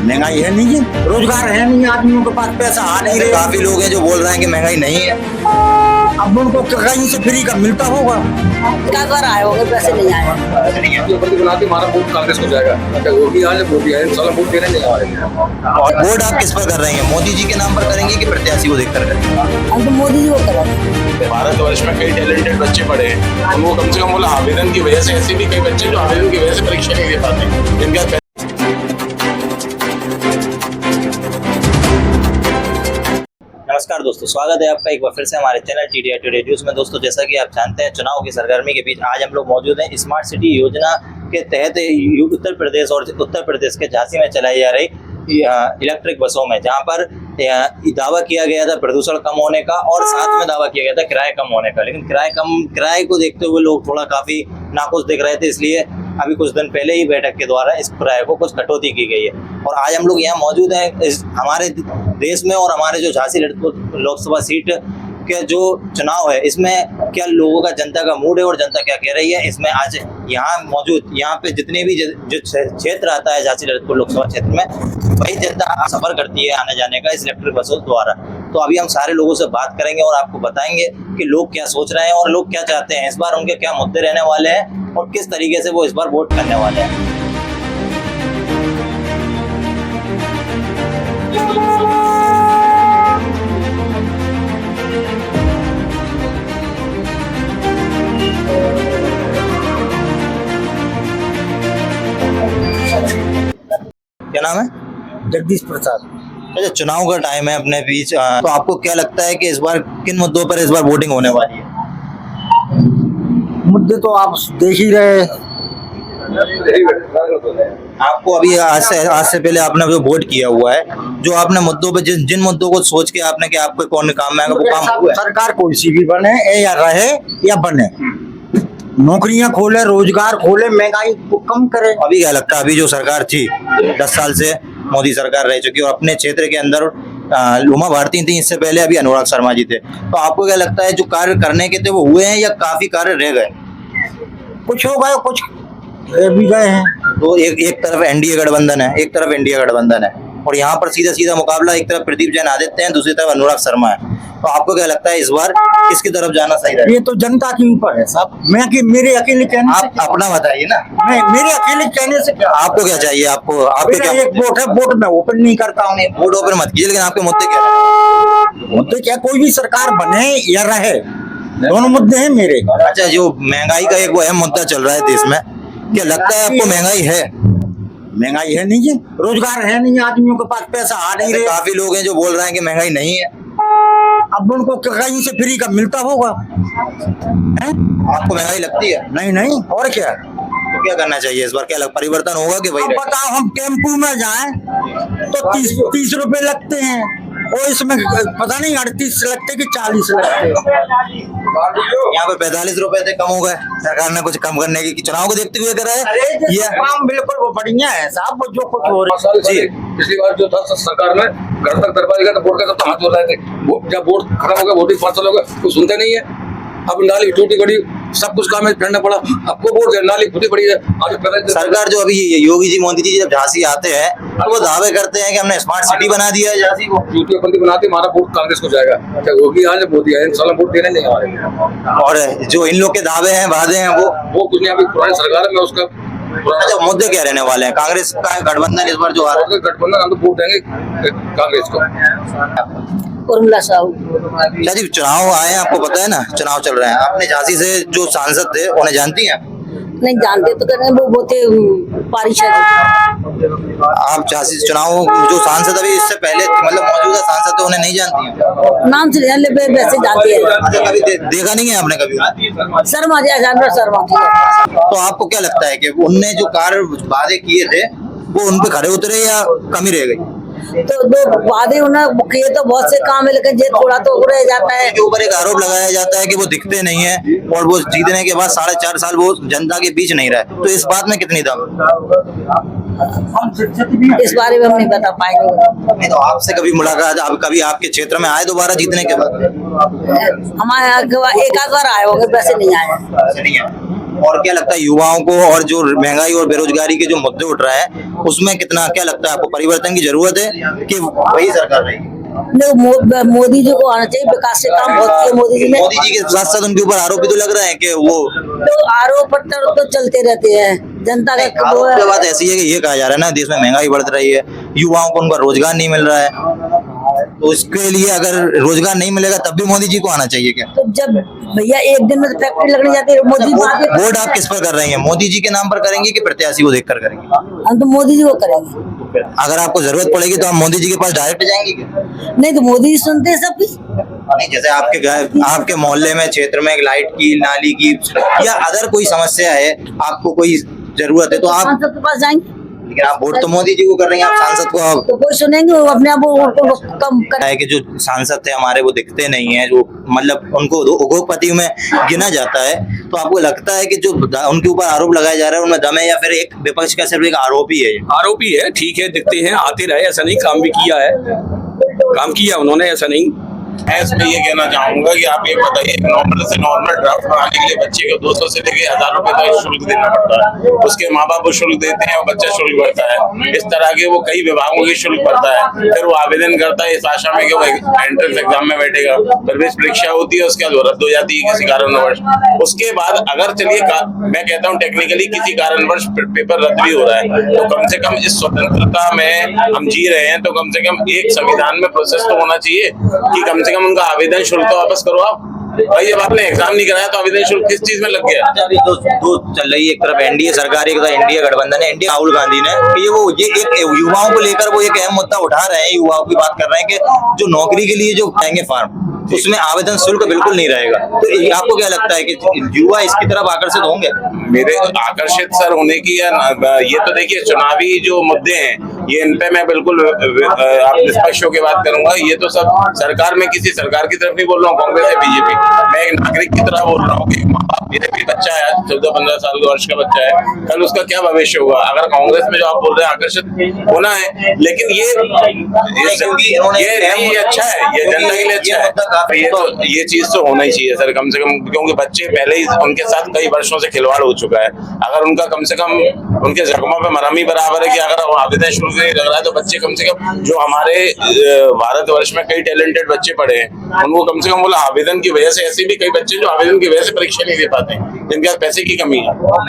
महंगाई है नहीं है, रोजगार है नहीं, आदमियों के पास पैसा आ नहीं रहा। काफी लोग हैं जो बोल रहे हैं कि महंगाई नहीं है। अब उनको कहीं से फ्री का मिलता होगा। बार आए होंगे, पैसे नहीं आए। हमारा वोट कांग्रेस को जाएगा। वो भी आज वोट दिया है, इंशाल्लाह वोट देने नहीं आ रहे। और वोट आप किस पर कर रहे हैं? मोदी जी के नाम पर करेंगे कि प्रत्याशी को देखकर करेंगे? हम तो मोदी जी को करेंगे। भारतवर्ष में कई टैलेंटेड बच्चे पढ़े हैं, उनको कम से कम बोला आवेदन की वजह से, ऐसे भी कई बच्चे जो आवेदन की वजह से परीक्षा नहीं दे पाते इनका। नमस्कार दोस्तों, स्वागत है आपका एक बार फिर से हमारे चैनल TDI टुडे न्यूज में। दोस्तों, जैसा कि आप जानते हैं, चुनाव की सरगर्मी के बीच आज हम लोग मौजूद हैं स्मार्ट सिटी योजना के तहत उत्तर प्रदेश और उत्तर प्रदेश के झांसी में चलाई जा रही इलेक्ट्रिक बसों में, जहां पर दावा किया गया था प्रदूषण कम होने का और साथ में दावा किया गया था किराए कम होने का। लेकिन किराए को देखते हुए लोग थोड़ा काफी नाखुश दिख रहे थे, इसलिए अभी कुछ दिन पहले ही बैठक के द्वारा इस किराए को कुछ कटौती की गई है। और आज हम लोग यहाँ मौजूद हैं हमारे देश में और हमारे जो झांसी लोकसभा सीट के जो चुनाव है, इसमें क्या लोगों का, जनता का मूड है और जनता क्या कह रही है, इसमें आज यहाँ पे जितने भी जो क्षेत्र आता है झांसी ललितपुर लोकसभा क्षेत्र में, वही जनता सफर करती है आने जाने का इस इलेक्ट्रिक बसों द्वारा। तो अभी हम सारे लोगों से बात करेंगे और आपको बताएंगे कि लोग क्या सोच रहे हैं और लोग क्या चाहते हैं, इस बार उनके क्या मुद्दे रहने वाले हैं और किस तरीके से वो इस बार वोट करने वाले हैं। क्या नाम है? जगदीश प्रसाद। अच्छा, चुनाव का टाइम है अपने बीच, तो आपको क्या लगता है कि इस बार किन मुद्दों पर इस बार वोटिंग होने वाली है? मुद्दे तो आप देख ही रहे। आपको अभी आज से पहले आपने जो वोट किया हुआ है, जो आपने मुद्दों पे जिन मुद्दों को सोच के आपने कि आपको कौन काम में आएगा वो काम हुआ है? सरकार कोई सी भी बने या रहे या बने, नौकरियां खोले, रोजगार खोले, महंगाई को कम करे। अभी क्या लगता है, अभी जो सरकार थी 10 साल से मोदी सरकार रह चुकी है और अपने क्षेत्र के अंदर उमा भारती थी, इससे पहले अभी अनुराग शर्मा जी थे, तो आपको क्या लगता है जो कार्य करने के थे वो हुए हैं या काफी कार्य रह गए? कुछ हो गए, कुछ रह भी गए हैं। तो एक तरफ एनडीए गठबंधन है, एक तरफ इंडिया गठबंधन है और यहाँ पर सीधा सीधा मुकाबला, एक तरफ प्रदीप जैन आदित्य हैं, दूसरी तरफ अनुराग शर्मा है। तो आपको क्या लगता है इस बार किसकी तरफ जाना सही रहेगा? ये तो जनता के ऊपर है साहब। मेरे अकेले कहने आप अपना बताइए ना। नहीं, मेरे अकेले कहने से क्या? आपको क्या चाहिए? आपको क्या? एक वोट है, वोट मैं ओपन नहीं करता हूँ। वोट ओपन मत कीजिए, लेकिन आपके मुद्दे क्या है? मुद्दे क्या, कोई भी सरकार बने या रहे, दोनों मुद्दे हैं मेरे। अच्छा, जो महंगाई का एक वो अहम मुद्दा चल रहा है देश में, क्या लगता है आपको महंगाई है? महंगाई है नहीं है, रोजगार है नहीं, आदमियों के पास पैसा आ नहीं रहा। काफी लोग हैं जो बोल रहे हैं कि महंगाई नहीं है। अब उनको कहीं से फ्री का मिलता होगा। आपको महंगाई लगती है? नहीं नहीं, और क्या? तो क्या करना चाहिए इस बार? क्या परिवर्तन होगा कि वही? बताओ, हम टेम्पू में जाएं तो 30 रुपए लगते हैं, और इसमें पता नहीं 38 लगते कि 40 लगते हैं। यहाँ पे 45 रुपए थे, कम हो गए। सरकार ने कुछ कम करने की चुनाव को देखते हुए करा है ये काम। बिल्कुल वो बढ़िया है साहब, वो जो कुछ हो रहा है। जी, पिछली बार जो था सरकार ने घर तक दरबार गया, वोट का तब हाथ धो रहे थे। जब वोट खत्म हो गया, वोट 5 साल हो गए, कोई सुनते नहीं है। अब नाली टूटी पड़ी, सब कुछ काम करना पड़ा, आपको वोट दे, नाली टूटी पड़ी है। सरकार जो अभी योगी जी, मोदी जी जब झांसी आते हैं तो वो दावे करते हैं कि हमने स्मार्ट सिटी बना दिया है झांसी को। यूपी बनाते, हमारा वोट कांग्रेस को जाएगा। योगी आज मोदी है, इंशाल्लाह वोट देने नहीं आ रहे। और जो इन लोग के दावे हैं, वादे हैं, वो कुछ नहीं। अभी पुरानी सरकार में उसका अच्छा, मुद्दे क्या रहने वाले हैं? कांग्रेस का गठबंधन इस बार जो आ रहा है, गठबंधन, हम तो वोट देंगे कांग्रेस को। उर्मिला साहू। अच्छा जी, चुनाव आए हैं, आपको पता है ना, चुनाव चल रहे हैं। आपने झांसी से जो सांसद थे उन्हें जानती हैं? नहीं जानते तो कहते वो होते पारिशद। आप झांसी चुनाव जो सांसद अभी इससे पहले मतलब मौजूदा सांसद थे, उन्हें नहीं जानती हैं? नाम से जान ले, वैसे जानती है। अच्छा, कभी देखा नहीं है आपने कभी? शर्मा जी, जानवर शर्मा जी। तो आपको क्या लगता है कि उनने जो कार्य वादे किए थे वो उन पे खड़े उतरे या कमी रह गई? तो दो वादे उन्होंने किए तो बहुत से काम है, लेकिन ये थोड़ा तो रह जाता है। के ऊपर एक आरोप लगाया जाता है कि वो दिखते नहीं है और वो जीतने के बाद 4.5 साल वो जनता के बीच नहीं रहे, तो इस बात में कितनी दम? इस बारे में हम नहीं बता पाएंगे। नहीं, तो आपसे कभी मुलाकात, आप कभी आपके क्षेत्र में आए दोबारा जीतने के बाद? हमारे यहाँ एक आध बार आए होंगे, वैसे नहीं आए। नहीं है। और क्या लगता है युवाओं को, और जो महंगाई और बेरोजगारी के जो मुद्दे उठ रहे हैं उसमें कितना क्या लगता है आपको परिवर्तन की जरूरत है कि वही सरकार रहेगी? मोदी जी को आना चाहिए, विकास के काम बहुत किए मोदी जी ने। मोदी जी के साथ साथ उनके ऊपर आरोप भी तो लग रहे हैं कि वो तो आरोप प्रत्यारोप तो चलते रहते हैं, जनता का वो आरोप है। की बात ऐसी है कि ये कहा जा रहा है ना, देश में महंगाई बढ़ रही है, युवाओं को उनका रोजगार नहीं मिल रहा है, तो इसके लिए अगर रोजगार नहीं मिलेगा तब भी मोदी जी को आना चाहिए क्या? तो जब भैया एक दिन में फैक्ट्री लगने जाती है, मोदी वोट आप किस पर कर रही हैं? मोदी जी के नाम पर करेंगे कि प्रत्याशी को देखकर करेंगे? हम तो मोदी जी को करेंगे। अगर आपको जरूरत पड़ेगी तो आप मोदी जी के पास डायरेक्ट जाएंगे क्या? नहीं तो मोदी जी सुनते हैं सब कुछ। नहीं, जैसे आपके घर, आपके मोहल्ले में, क्षेत्र में लाइट की, नाली की या अदर कोई समस्या है, आपको कोई जरूरत है तो आप, सांसद के पास जाएंगे, लेकिन आप वोट तो मोदी जी को कर रही हैं, आप सांसद को आप तो कोई सुनेंगे, वो अपने आप वो कम कर। है कि जो सांसद थे हमारे वो दिखते नहीं है, जो मतलब उनको उद्योगपति में गिना जाता है, तो आपको लगता है कि जो उनके ऊपर आरोप लगाए जा रहे हैं उनमें दम है या फिर एक विपक्ष का सिर्फ एक आरोप ही है? आरोपी है, ठीक है, दिखते हैं, आते रहे, ऐसा नहीं, काम भी किया है, काम किया उन्होंने, ऐसा नहीं। मैं इसमें ये कहना चाहूंगा कि आप ये बताइए, नॉर्मल से नॉर्मल ड्राफ्ट बनाने के लिए बच्चे को 200 से लेकर 1000 रुपए का शुल्क देना पड़ता है, उसके माँ बाप वो शुल्क देते हैं और बच्चा शुल्क भरता है। इस तरह के वो कई विभागों की शुल्क भरता है, फिर वो आवेदन करता है इस आशा में कि वो एंट्रेंस एग्जाम में बैठेगा, प्रवेश परीक्षा होती है, उसके बाद वो रद्द हो जाती है किसी कारणवश। उसके बाद अगर चलिए मैं कहता हूँ टेक्निकली किसी कारणवश पेपर रद्द भी हो रहा है, तो कम से कम इस स्वतंत्रता में हम जी रहे हैं, तो कम से कम एक संविधान में प्रोसेस तो होना चाहिए कि कम से कम उनका आवेदन शुल्क तो वापस करो आप। भाई जब आपने एग्जाम नहीं कराया तो आवेदन शुल्क किस चीज में लग गया? अभी दो चल रही है, एक तरफ एनडीए सरकार, एक तरफ एनडीए गठबंधन है, एनडीए राहुल गांधी ने ये एक युवाओं को लेकर वो एक अहम मुद्दा उठा रहे हैं, युवाओं की बात कर रहे हैं कि जो नौकरी के लिए जो आएंगे फॉर्म, उसमें आवेदन शुल्क बिल्कुल नहीं रहेगा। तो आपको क्या लगता है कि युवा इसकी तरफ आकर्षित होंगे? मेरे आकर्षित सर होने की या ये तो देखिए चुनावी जो मुद्दे हैं ये इन पे मैं बिल्कुल आप निष्पक्ष होकर बात करूंगा। ये तो सब सरकार में किसी सरकार की तरफ नहीं बोल रहा हूँ, कांग्रेस या बीजेपी, मैं एक नागरिक की तरह बोल रहा हूँ कि मेरे भी बच्चा है, 14-15 साल के वर्ष का बच्चा है, कल उसका क्या भविष्य होगा? अगर कांग्रेस में जो आप बोल रहे हैं आकर्षित होना है, लेकिन ये अच्छा है, ये जनता के लिए अच्छा है, ये चीज तो होना ही चाहिए सर, कम से कम, क्योंकि बच्चे पहले ही उनके साथ कई वर्षों से खिलवाड़ हो चुका है। अगर उनका कम से कम उनके जख्मों पे मरहम ही बराबर है कि अगर आवेदन शुल्क नहीं लग रहा है, तो बच्चे कम से कम जो हमारे भारतवर्ष में कई टैलेंटेड बच्चे पढ़े हैं, उनको कम से कम बोला आवेदन की वजह से, ऐसे भी कई बच्चे जो आवेदन की वजह से परीक्षा नहीं दे पाते, जिनके पास पैसे की कमी है।